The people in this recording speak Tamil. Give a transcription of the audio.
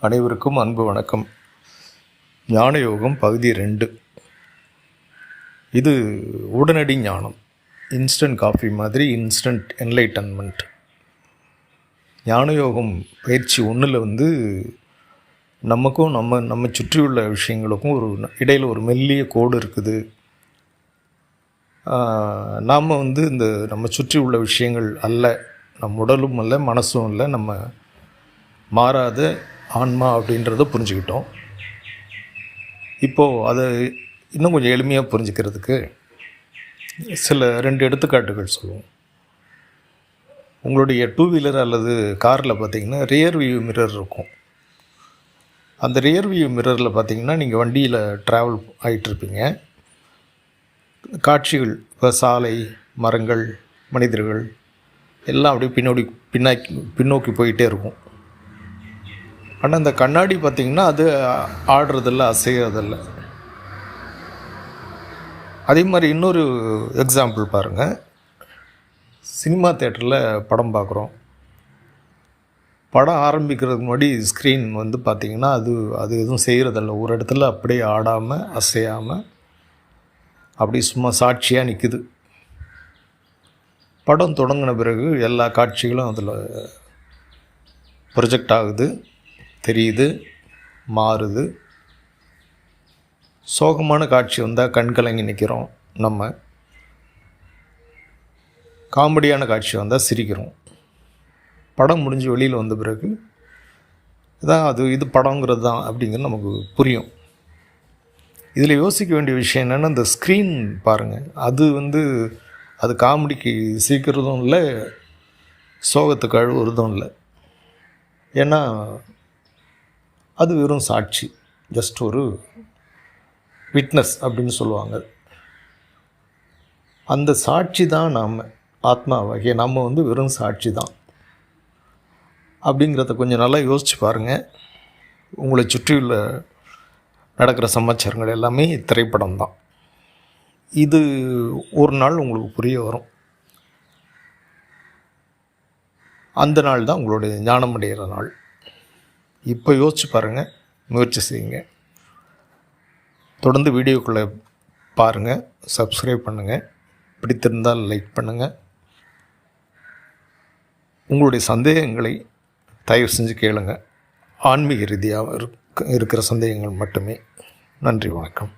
அனைவருக்கும் அன்பு வணக்கம். ஞான யோகம் பகுதி 2. இது உடனடி ஞானம், இன்ஸ்டன்ட் காஃபி மாதிரி இன்ஸ்டன்ட் என்லைட்டன்மெண்ட். ஞான யோகம் பயிற்சி 1 நமக்கும் நம்ம சுற்றியுள்ள விஷயங்களுக்கும் இடையில் ஒரு மெல்லிய கோடு இருக்குது. நாம் இந்த நம்ம சுற்றி உள்ள விஷயங்கள் அல்ல, நம் உடலும் அல்ல, மனசும் இல்லை, நம்ம மாறாத ஆன்மா அப்படின்றத புரிஞ்சுக்கிட்டோம். இப்போது அதை இன்னும் கொஞ்சம் எளிமையாக புரிஞ்சுக்கிறதுக்கு சில 2 எடுத்துக்காட்டுகள் சொல்லுவோம். உங்களுடைய 2 வீலர் அல்லது காரில் பார்த்திங்கன்னா ரியர் வியூ மிரர் இருக்கும். அந்த ரியர் வியூ மிரரில் பார்த்திங்கன்னா நீங்கள் வண்டியில் ட்ராவல் ஆகிட்டுருப்பீங்க. காட்சிகள், இப்போ சாலை, மரங்கள், மனிதர்கள் எல்லாம் அப்படியே பின்னோக்கி போயிட்டே இருக்கும். ஆனால் இந்த கண்ணாடி பார்த்திங்கன்னா அது ஆடுறதில்ல, அசைகிறதில்ல. அதே மாதிரி இன்னொரு எக்ஸாம்பிள் பாருங்கள். சினிமா தேட்டரில் படம் பார்க்குறோம். படம் ஆரம்பிக்கிறதுக்கு முன்னாடி ஸ்க்ரீன் பார்த்திங்கன்னா அது எதுவும் செய்கிறதில்ல. ஒரு இடத்துல அப்படியே ஆடாமல் அசையாமல் அப்படி சும்மா சாட்சியாக நிற்குது. படம் தொடங்கின பிறகு எல்லா காட்சிகளும் அதில் ப்ரொஜெக்ட் ஆகுது, தெரியுது, மாறுது. சோகமான காட்சி வந்தால் கண்கலங்கி நிற்கிறோம். நம்ம காமெடியான காட்சி வந்தால் சிரிக்கிறோம். படம் முடிஞ்சு வெளியில் வந்த பிறகு இதான் இது படங்கிறது தான் அப்படிங்கிறது நமக்கு புரியும். இதில் யோசிக்க வேண்டிய விஷயம் என்னென்னா, இந்த ஸ்க்ரீன் பாருங்கள், அது காமெடிக்கு சிரிக்கிறதும் இல்லை, சோகத்துக்கு அழுவுறதும் இல்லை. ஏன்னா அது வெறும் சாட்சி, ஜஸ்ட் ஒரு விட்னஸ் அப்படின்னு சொல்லுவாங்க. அந்த சாட்சி தான் நாம் ஆத்மாவாகிய நம்ம வெறும் சாட்சி தான் அப்படிங்கிறத கொஞ்சம் நல்லா யோசித்து பாருங்கள். உங்களை சுற்றியுள்ள நடக்கிற சமாச்சாரங்கள் எல்லாமே திரைப்படம் தான். இது ஒரு நாள் உங்களுக்கு புரிய வரும். அந்த நாள் தான் உங்களுடைய ஞானம் அடைகிற நாள். இப்போ யோசிச்சு பாருங்கள், முயற்சி செய்யுங்க. தொடர்ந்து வீடியோக்குள்ளே பாருங்கள், சப்ஸ்கிரைப் பண்ணுங்கள், பிடித்திருந்தால் லைக் பண்ணுங்கள். உங்களுடைய சந்தேகங்களை தயவு செஞ்சு கேளுங்க. ஆன்மீக ரீதியாக இருக்கிற சந்தேகங்கள் மட்டுமே. நன்றி, வணக்கம்.